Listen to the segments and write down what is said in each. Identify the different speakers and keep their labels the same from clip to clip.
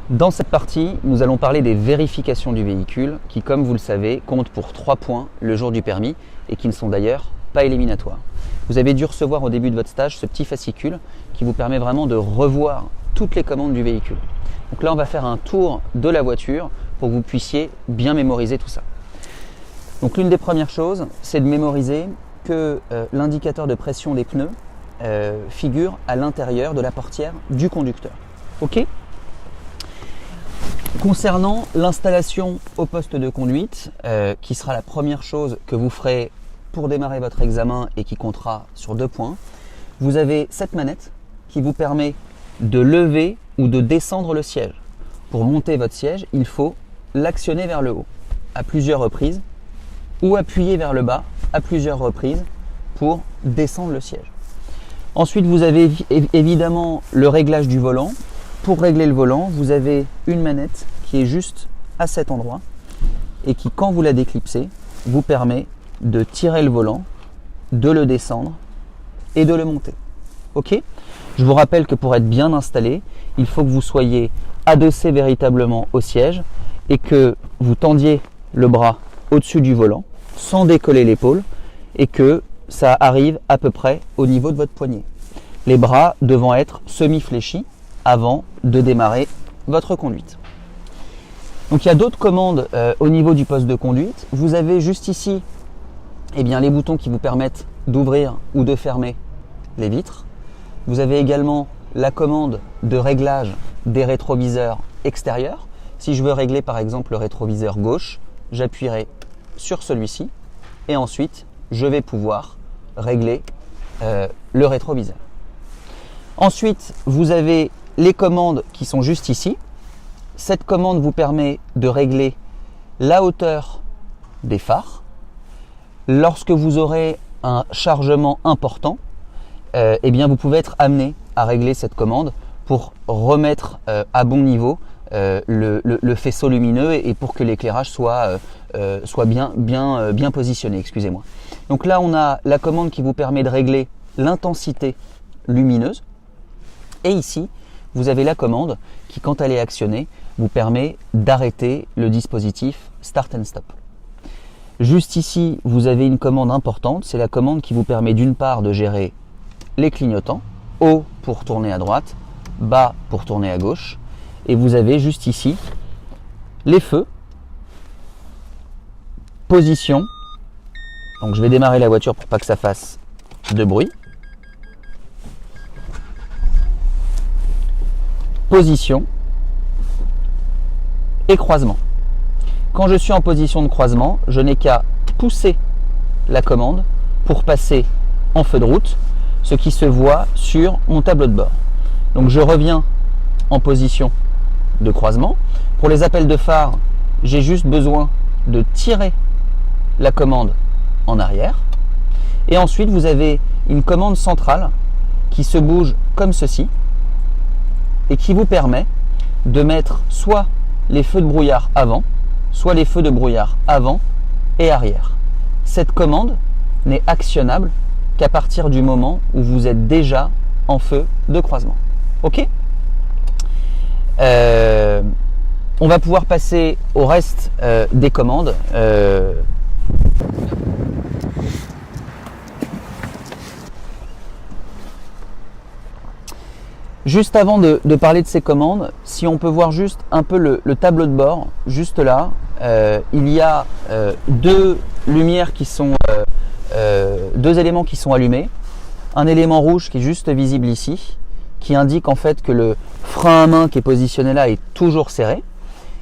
Speaker 1: Dans cette partie, nous allons parler des vérifications du véhicule qui, comme vous le savez, comptent pour 3 points le jour du permis et qui ne sont d'ailleurs pas éliminatoires. Vous avez dû recevoir au début de votre stage ce petit fascicule qui vous permet vraiment de revoir toutes les commandes du véhicule. Donc là, on va faire un tour de la voiture pour que vous puissiez bien mémoriser tout ça. Donc l'une des premières choses, c'est de mémoriser que l'indicateur de pression des pneus figure à l'intérieur de la portière du conducteur. Ok ? Concernant l'installation au poste de conduite, qui sera la première chose que vous ferez pour démarrer votre examen et qui comptera sur 2 points, vous avez cette manette qui vous permet de lever ou de descendre le siège. Pour monter votre siège, il faut l'actionner vers le haut à plusieurs reprises ou appuyer vers le bas à plusieurs reprises pour descendre le siège. Ensuite, vous avez évidemment le réglage du volant. Pour régler le volant, vous avez une manette qui est juste à cet endroit et qui, quand vous la déclipsez, vous permet de tirer le volant, de le descendre et de le monter. Ok ? Je vous rappelle que pour être bien installé, il faut que vous soyez adossé véritablement au siège et que vous tendiez le bras au-dessus du volant sans décoller l'épaule et que ça arrive à peu près au niveau de votre poignet. Les bras devant être semi-fléchis avant de démarrer votre conduite. Donc il y a d'autres commandes au niveau du poste de conduite. Vous avez juste ici les boutons qui vous permettent d'ouvrir ou de fermer les vitres. Vous avez également la commande de réglage des rétroviseurs extérieurs. Si je veux régler par exemple le rétroviseur gauche, j'appuierai sur celui-ci et ensuite je vais pouvoir régler le rétroviseur. Ensuite, vous avez les commandes qui sont juste ici. Cette commande vous permet de régler la hauteur des phares. Lorsque vous aurez un chargement important, vous pouvez être amené à régler cette commande pour remettre à bon niveau le faisceau lumineux et pour que l'éclairage soit bien positionné. Excusez-moi. Donc là, on a la commande qui vous permet de régler l'intensité lumineuse. Et ici, vous avez la commande qui, quand elle est actionnée, vous permet d'arrêter le dispositif Start and Stop. Juste ici, vous avez une commande importante. C'est la commande qui vous permet d'une part de gérer les clignotants, haut pour tourner à droite, bas pour tourner à gauche. Et vous avez juste ici les feux, position. Donc je vais démarrer la voiture pour pas que ça fasse de bruit. Position et croisement. Quand je suis en position de croisement, je n'ai qu'à pousser la commande pour passer en feu de route, ce qui se voit sur mon tableau de bord. Donc je reviens en position de croisement. Pour les appels de phare, j'ai juste besoin de tirer la commande en arrière. Et ensuite, vous avez une commande centrale qui se bouge comme ceci et qui vous permet de mettre soit les feux de brouillard avant, soit les feux de brouillard avant et arrière. Cette commande n'est actionnable qu'à partir du moment où vous êtes déjà en feu de croisement. Ok ? On va pouvoir passer au reste des commandes. Juste avant de parler de ces commandes, si on peut voir juste un peu le tableau de bord, juste là, il y a 2 lumières qui sont, 2 éléments qui sont allumés. Un élément rouge qui est juste visible ici, qui indique en fait que le frein à main qui est positionné là est toujours serré.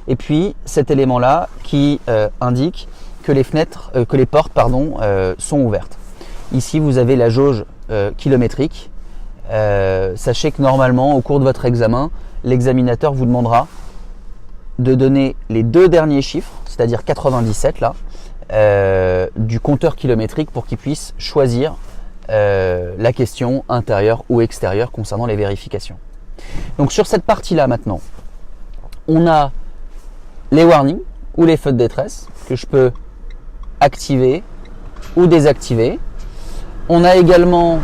Speaker 1: Et puis cet élément-là qui indique que les portes sont ouvertes. Ici, vous avez la jauge kilométrique. Sachez que normalement, au cours de votre examen, l'examinateur vous demandera de donner les 2 derniers chiffres, c'est-à-dire 97 là, du compteur kilométrique pour qu'il puisse choisir la question intérieure ou extérieure concernant les vérifications. Donc sur cette partie-là maintenant, on a les warnings ou les feux de détresse que je peux activer ou désactiver. On a également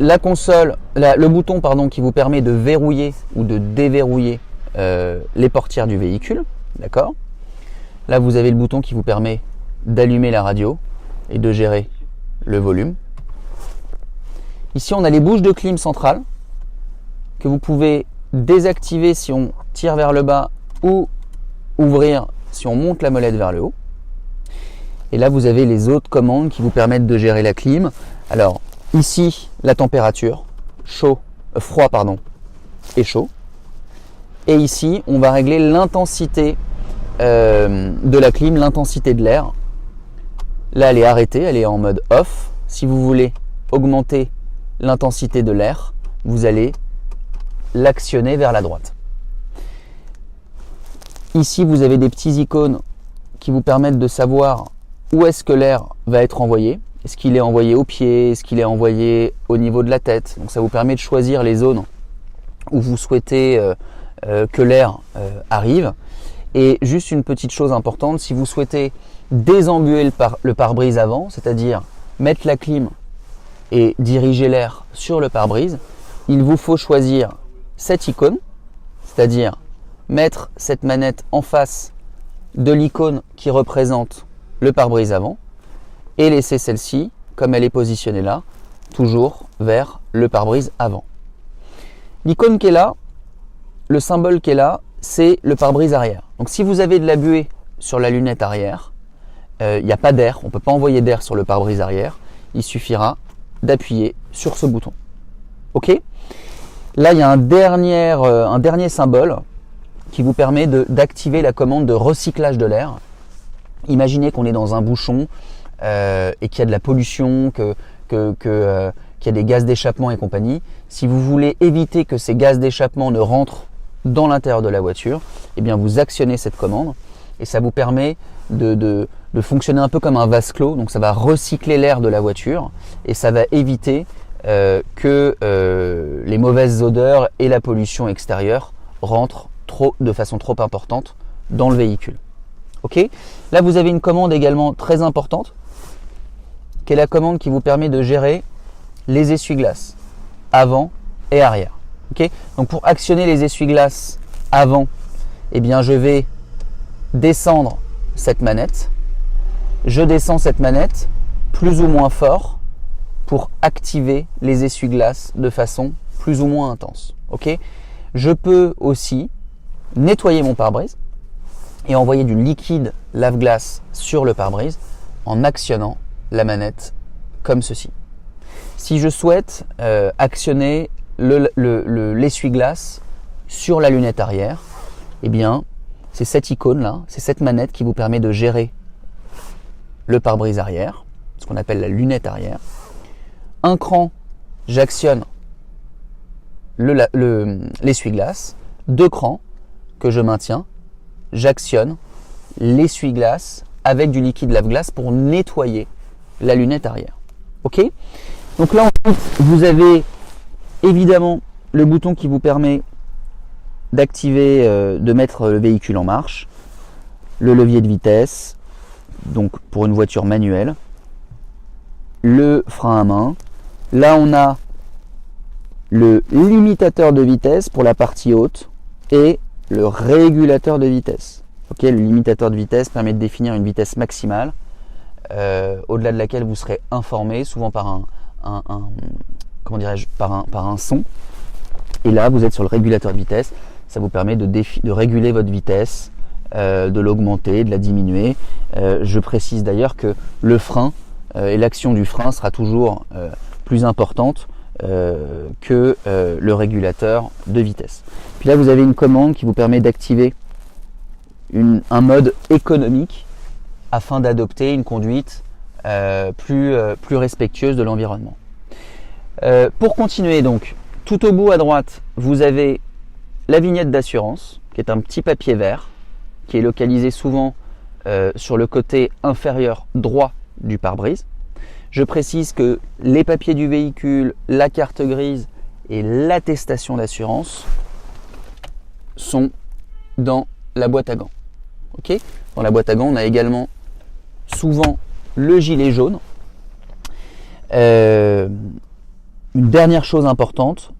Speaker 1: la console, le bouton pardon, qui vous permet de verrouiller ou de déverrouiller les portières du véhicule. D'accord ? Là, vous avez le bouton qui vous permet d'allumer la radio et de gérer le volume. Ici, on a les bouches de clim centrales que vous pouvez désactiver si on tire vers le bas ou ouvrir si on monte la molette vers le haut. Et là, vous avez les autres commandes qui vous permettent de gérer la clim. Alors, ici, la température, froid et chaud. Et ici, on va régler l'intensité de la clim, l'intensité de l'air. Là, elle est arrêtée, elle est en mode off. Si vous voulez augmenter l'intensité de l'air, vous allez l'actionner vers la droite. Ici, vous avez des petits icônes qui vous permettent de savoir où est-ce que l'air va être envoyé. Est-ce qu'il est envoyé au pied? Est-ce qu'il est envoyé au niveau de la tête? Donc ça vous permet de choisir les zones où vous souhaitez que l'air arrive. Et juste une petite chose importante, si vous souhaitez désembuer le pare-brise avant, c'est-à-dire mettre la clim et diriger l'air sur le pare-brise, il vous faut choisir cette icône, c'est-à-dire mettre cette manette en face de l'icône qui représente le pare-brise avant et laisser celle-ci, comme elle est positionnée là, toujours vers le pare-brise avant. L'icône qui est là, le symbole qui est là, c'est le pare-brise arrière. Donc si vous avez de la buée sur la lunette arrière, il n'y a pas d'air, on ne peut pas envoyer d'air sur le pare-brise arrière, il suffira d'appuyer sur ce bouton. Ok ? Là, il y a un dernier symbole qui vous permet d'activer la commande de recyclage de l'air. Imaginez qu'on est dans un bouchon et qu'il y a de la pollution, qu'il y a des gaz d'échappement et compagnie. Si vous voulez éviter que ces gaz d'échappement ne rentrent dans l'intérieur de la voiture, eh bien vous actionnez cette commande et ça vous permet de fonctionner un peu comme un vase clos. Donc ça va recycler l'air de la voiture et ça va éviter que les mauvaises odeurs et la pollution extérieure rentrent de façon trop importante dans le véhicule. Ok ? Là, vous avez une commande également très importante, qui est la commande qui vous permet de gérer les essuie-glaces avant et arrière. Ok ? Donc pour actionner les essuie-glaces avant, eh bien je vais descendre cette manette. Je descends cette manette plus ou moins fort pour activer les essuie-glaces de façon plus ou moins intense. Ok ? Je peux aussi nettoyer mon pare-brise et envoyer du liquide lave-glace sur le pare-brise en actionnant la manette comme ceci. Si je souhaite actionner l'essuie-glace sur la lunette arrière, eh bien c'est cette icône là, c'est cette manette qui vous permet de gérer le pare-brise arrière, ce qu'on appelle la lunette arrière. Un cran, j'actionne l'essuie-glace. 2 crans que je maintiens, j'actionne l'essuie-glace avec du liquide lave-glace pour nettoyer la lunette arrière. Ok ? Donc là ensuite, vous avez évidemment le bouton qui vous permet d'activer, de mettre le véhicule en marche, le levier de vitesse, donc pour une voiture manuelle, le frein à main. Là on a le limitateur de vitesse pour la partie haute et le régulateur de vitesse. Okay, le limitateur de vitesse permet de définir une vitesse maximale au-delà de laquelle vous serez informé, souvent par par un son. Et là, vous êtes sur le régulateur de vitesse. Ça vous permet de réguler votre vitesse, de l'augmenter, de la diminuer. Je précise d'ailleurs que le frein et l'action du frein sera toujours plus importante que le régulateur de vitesse. Puis là, vous avez une commande qui vous permet d'activer un mode économique afin d'adopter une conduite plus respectueuse de l'environnement. Pour continuer donc, tout au bout à droite, vous avez la vignette d'assurance, qui est un petit papier vert, qui est localisé souvent sur le côté inférieur droit du pare-brise. Je précise que les papiers du véhicule, la carte grise et l'attestation d'assurance sont dans la boîte à gants. Okay ? Dans la boîte à gants, on a également souvent le gilet jaune. Une dernière chose importante,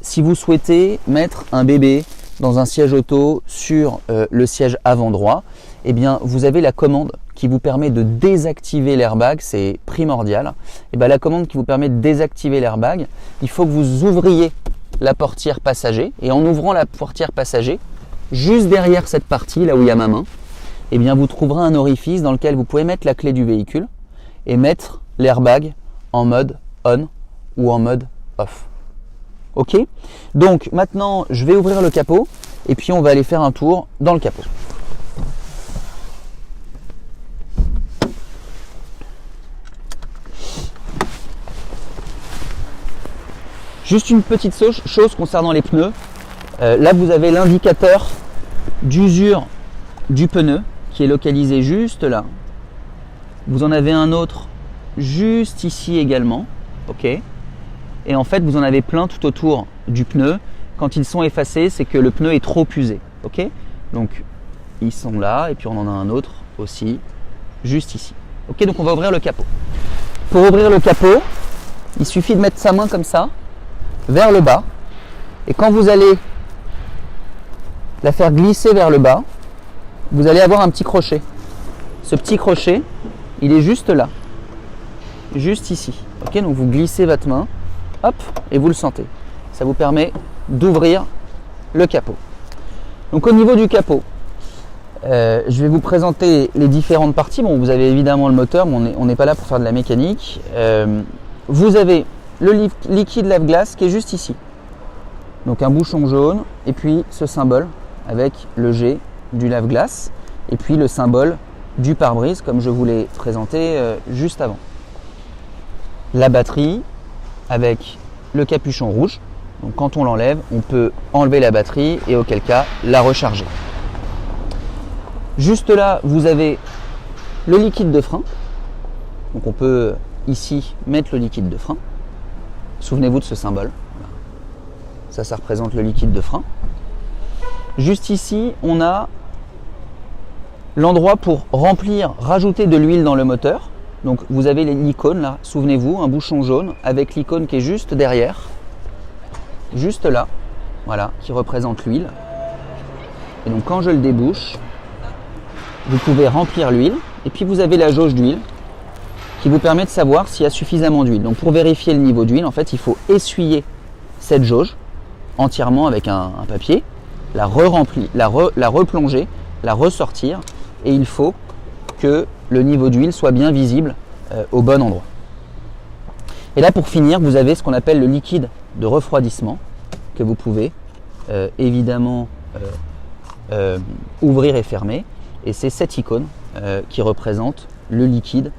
Speaker 1: si vous souhaitez mettre un bébé dans un siège auto sur le siège avant droit, eh bien vous avez la commande qui vous permet de désactiver l'airbag, c'est primordial. Et bien la commande qui vous permet de désactiver l'airbag, il faut que vous ouvriez la portière passager, et en ouvrant la portière passager, juste derrière cette partie, là où il y a ma main, eh bien vous trouverez un orifice dans lequel vous pouvez mettre la clé du véhicule et mettre l'airbag en mode on ou en mode off. Ok? Donc maintenant, je vais ouvrir le capot et puis on va aller faire un tour dans le capot. Juste une petite chose concernant les pneus. Là, vous avez l'indicateur d'usure du pneu qui est localisé juste là. Vous en avez un autre juste ici également. Ok. Et en fait, vous en avez plein tout autour du pneu. Quand ils sont effacés, c'est que le pneu est trop usé. Ok. Donc, ils sont là et puis on en a un autre aussi juste ici. Ok. Donc, on va ouvrir le capot. Pour ouvrir le capot, il suffit de mettre sa main comme ça vers le bas. Et quand vous allez la faire glisser vers le bas, vous allez avoir un petit crochet. Ce petit crochet, il est juste là. Juste ici. Ok. Donc, vous glissez votre main. Hop, et vous le sentez. Ça vous permet d'ouvrir le capot. Donc au niveau du capot, je vais vous présenter les différentes parties. Bon, vous avez évidemment le moteur, mais on n'est pas là pour faire de la mécanique. Vous avez le liquide lave-glace qui est juste ici. Donc un bouchon jaune, et puis ce symbole avec le G du lave-glace, et puis le symbole du pare-brise, comme je vous l'ai présenté juste avant. La batterie, avec le capuchon rouge. Donc quand on l'enlève, on peut enlever la batterie et auquel cas la recharger. Juste là, vous avez le liquide de frein. Donc on peut ici mettre le liquide de frein. Souvenez-vous de ce symbole. Ça représente le liquide de frein. Juste ici, on a l'endroit pour remplir, rajouter de l'huile dans le moteur. Donc vous avez l'icône là, souvenez-vous, un bouchon jaune avec l'icône qui est juste derrière, juste là, voilà, qui représente l'huile. Et donc quand je le débouche, vous pouvez remplir l'huile et puis vous avez la jauge d'huile qui vous permet de savoir s'il y a suffisamment d'huile. Donc pour vérifier le niveau d'huile, en fait, il faut essuyer cette jauge entièrement avec un papier, la re-remplir, la replonger, la ressortir, et il faut que le niveau d'huile soit bien visible au bon endroit. Et là, pour finir, vous avez ce qu'on appelle le liquide de refroidissement que vous pouvez évidemment ouvrir et fermer. Et c'est cette icône qui représente le liquide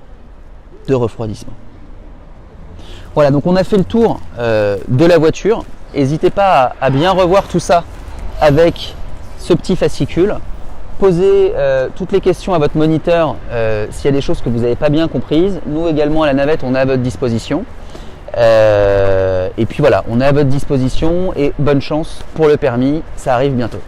Speaker 1: de refroidissement. Voilà, donc on a fait le tour de la voiture. N'hésitez pas à bien revoir tout ça avec ce petit fascicule. Posez toutes les questions à votre moniteur s'il y a des choses que vous n'avez pas bien comprises. Nous également à la navette, on est à votre disposition. Et puis voilà, on est à votre disposition et bonne chance pour le permis, ça arrive bientôt.